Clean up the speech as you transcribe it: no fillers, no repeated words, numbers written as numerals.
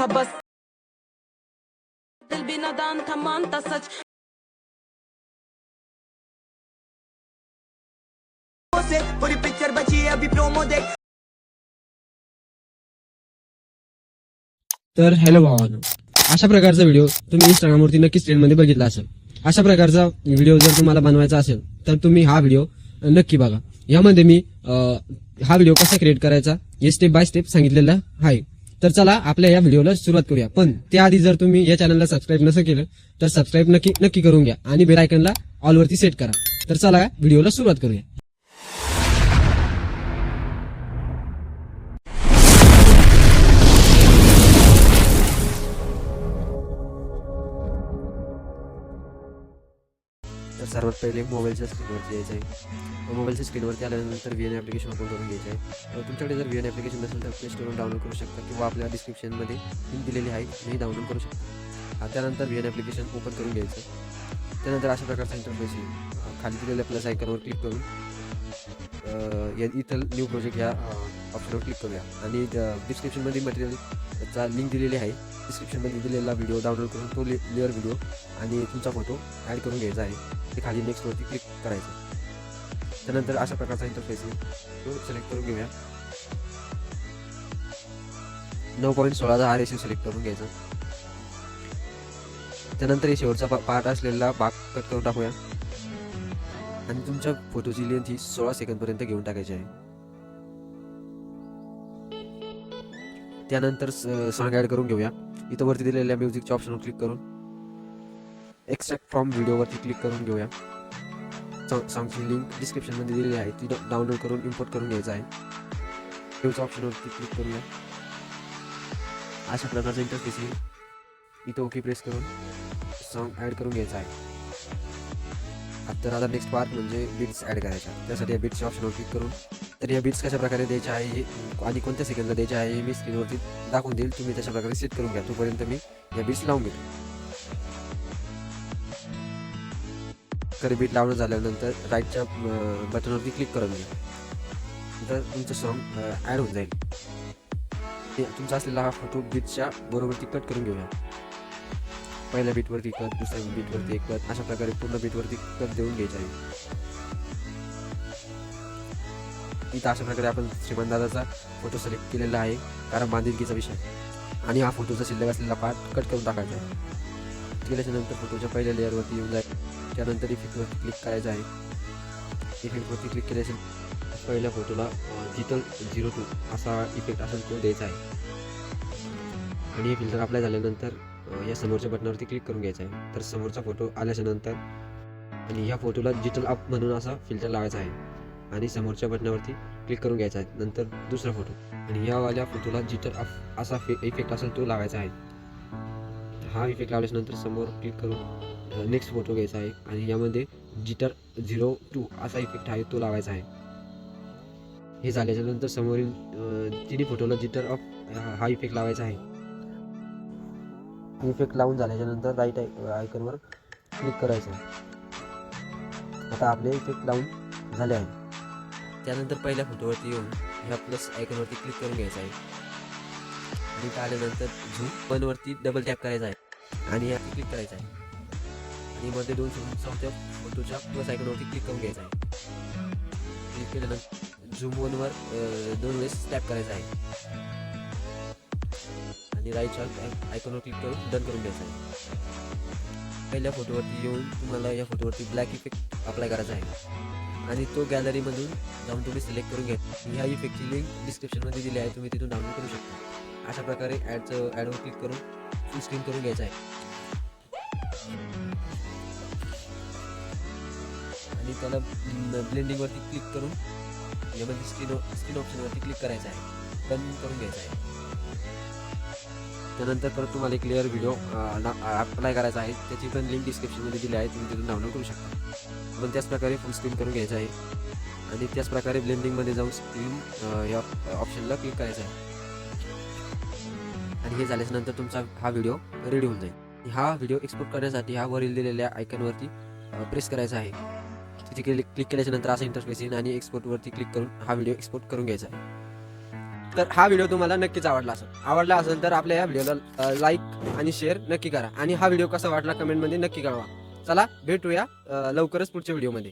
था बस दिल भी नादान था मानता सच से पूरी पिक्चर बची है अभी प्रोमो देख। तर हॅलो भावानो, अशा प्रकारचा व्हिडिओ तुम्ही इंस्टाग्रामवरती नक्कीच ट्रेंडमध्ये बघितला असेल. अशा प्रकारचा व्हिडिओ जर तुम्हाला बनवायचा असेल तर तुम्ही हा व्हिडिओ नक्की बघा. यामध्ये मी हा व्हिडिओ कसा क्रिएट करायचा हे स्टेप बाय स्टेप सांगितलेलं आहे. तर चला आपल्या या व्हिडिओला सुरुवात करूया. पण त्याआधी जर तुम्ही या चॅनलला सबस्क्राईब नसेल केलं तर सबस्क्राईब नक्की करून घ्या आणि बेल आयकॉनला ऑल वरती सेट करा. तर चला व्हिडिओला सुरुवात करूया. तर सर्वात पहिले मोबाईलच्या स्क्रीनवरती यायचं आहे. मोबाईलच्या स्क्रीनवरती आल्यानंतर VN ॲप्लिकेशन ओपन करून घ्यायचं आहे. तुमच्याकडे जर VN ॲप्लिकेशन नसेल तर प्ले स्टोरवरून डाउनलोड करू शकता किंवा आपल्या डिस्क्रिप्शनमध्ये लिंक दिलेली आहे तुम्ही डाउनलोड करू शकता. त्यानंतर VN ॲप्लिकेशन ओपन करून घ्यायचं. त्यानंतर अशा प्रकारचा इंटरफेस येईल. खाली दिलेल्या प्लस आयकॉनवर क्लिक करून इथं न्यू प्रोजेक्ट या ऑप्शनवर क्लिक करूया आणि डिस्क्रिप्शनमध्ये मटेरियलचा लिंक दिलेली आहे. डिस्क्रिप्शनमध्ये दिलेला व्हिडिओ डाउनलोड करून तो क्लिअर व्हिडिओ आणि तुमचा फोटो ॲड करून घ्यायचा आहे. ते खाली नेक्स्टवरती क्लिक करायचं. त्यानंतर अशा प्रकारचा इंटरफेस तो सिलेक्ट करून घेऊया. 9.16 हा रेशो सिलेक्ट करून घ्यायचा. त्यानंतर हे शेवटचा पार्ट असलेला भाग कट करून टाकूया आणि तुमच्या फोटोची लेंथ ही 16 सेकंदपर्यंत घेऊन टाकायची आहे. त्यानंतर सॉन्ग ॲड करून घेऊया. इथं वरती दिलेल्या म्युझिकच्या ऑप्शनवर क्लिक करून एक्स्ट्रॅक्ट फ्रॉम व्हिडिओवरती क्लिक करून घेऊया. सॉन्गची लिंक डिस्क्रिप्शनमध्ये दिलेली आहे ती डाउनलोड करून इम्पोर्ट करून घ्यायचं आहे. व्हिडिओच्या ऑप्शनवरती क्लिक करूया. अशा प्रकारचा इंटरफेस येईल. इथं ओके प्रेस करून सॉन्ग ॲड करून घ्यायचा आहे. तर आता नेक्स्ट पार्ट म्हणजे बीट्स ॲड करायचा. त्यासाठी या बीट्सच्या ऑप्शनवर क्लिक करून तर या बीट्स कशा प्रकारे द्यायचे आहे आणि कोणत्या सेकंदला द्यायचे आहे हे मी स्क्रीनवरती दाखवून देईल. तुम्ही तशा प्रकारे सेट करून घ्या. तोपर्यंत मी या बीट्स लावून घेतो. तर बीट लावणं झाल्यानंतर राईटच्या बटनवरती क्लिक करून घ्या. तर तुमचं सॉन्ग ॲड होऊन जाईल. तुमचा असलेला हा फोटो बीटच्या बरोबरती कट करून घेऊया. पहिल्या बीटवरती कट, दुसऱ्या बीटवरती एक कट, अशा प्रकारे पूर्ण बीटवरती कट देऊन घ्यायचा आहे. इथं अशा प्रकारे आपण श्रीमान दादाचा फोटो सिलेक्ट केलेला आहे कारण बांधिलकीचा विषय आणि हा फोटोचा शिल्लक असलेला पार्ट कट करून टाकायचा आहे. केल्याच्यानंतर फोटोच्या पहिल्या लेअरवरती येऊन जाईल. त्यानंतर इफेक्टवरती क्लिक करायचं आहे. इफेक्टवरती क्लिक केल्याच्या पहिल्या फोटोला डिजिटल 02 असा इफेक्ट असेल तो द्यायचा आहे आणि हे फिल्टर अप्लाय झाल्यानंतर या समोरच्या बटनावरती क्लिक करून घ्यायचा आहे. तर समोरचा फोटो आल्याच्या नंतर आणि ह्या फोटोला डिजिटल अप म्हणून असा फिल्टर लावायचा आहे आणि समोरच्या बटनावरती क्लिक करून घ्यायचा आहे. नंतर दुसरा फोटो आणि यावाल्या फोटोला डिजिटल अप असा इफेक्ट असेल तो लावायचा आहे. हा इफेक्ट लावल्याच्या नंतर समोर क्लिक करून नेक्स्ट फोटो घ्यायचा आहे आणि यामध्ये डिजिटल 02 असा इफेक्ट आहे तो लावायचा आहे. हे झाल्याच्या नंतर समोरील तिन्ही फोटोला डिजिटल अप हा इफेक्ट लावायचा आहे. इफेक्ट लावून झाल्याच्या नंतर राईट आयकॉनवर क्लिक करायचं. आता आपले इफेक्ट लावून झाले आहे. त्यानंतर पहिल्या फोटोवरती येऊन ह्या प्लस आयकॉनवरती क्लिक करून घ्यायचं आहे. इथं आल्यानंतर झूम वरती डबल टॅप करायचा आहे आणि यावरती क्लिक करायचं आहे आणि मध्ये दोन चौथ्या फोटोच्या प्लस आयकॉनवरती क्लिक करून घ्यायचं आहे. क्लिक केल्यानंतर झूम वर 2 वेळेस टॅप करायचा आहे आणि राईटच्या आयकॉनवर क्लिक करून डन करून घ्यायचं आहे. पहिल्या फोटोवरती येऊन तुम्हाला या फोटोवरती ब्लॅक इफेक्ट अप्लाय करायचा आहे आणि तो गॅलरीमधून जाऊन तुम्ही सिलेक्ट करून घ्या. ह्या इफेक्टची लिंक डिस्क्रिप्शनमध्ये दिली आहे, तुम्ही तिथून डाउनलोड करू शकता. अशा प्रकारे ॲडवर क्लिक करून फुल स्क्रीन करून घ्यायचा आहे आणि त्याला ब्लेंडिंगवरती क्लिक करून यामध्ये स्क्रीन ऑप्शनवरती क्लिक करायचं आहे. डन करून घ्यायचं आहे. त्यानंतर परत तुम्हाला एक लेअर व्हिडिओ अप्लाय करायचा आहे. त्याची पण लिंक डिस्क्रिप्शनमध्ये दिली आहे, तुम्ही तिथून डाउनलोड करू शकता. पण त्याच प्रकारे फुल स्क्रीन करून घ्यायचं आहे आणि त्याच प्रकारे ब्लेंडिंगमध्ये जाऊन स्क्रीन या ऑप्शनला क्लिक करायचं आहे आणि हे झाल्याच्या नंतर तुमचा हा व्हिडिओ रेडी होऊन जाईल. हा व्हिडिओ एक्सपोर्ट करण्यासाठी हा वरील दिलेल्या आयकॉनवरती प्रेस करायचा आहे. तिथे क्लिक केल्याच्या नंतर असा इंटरफेस येईल आणि एक्सपोर्टवरती क्लिक करून हा व्हिडिओ एक्सपोर्ट करून घ्यायचा आहे. तर हा व्हिडिओ तुम्हाला नक्कीच आवडला असेल तर आपल्या या व्हिडिओला लाईक आणि शेअर नक्की करा आणि हा व्हिडिओ कसा वाटला कमेंटमध्ये नक्की कळवा. चला भेटूया लवकरच पुढच्या व्हिडिओमध्ये.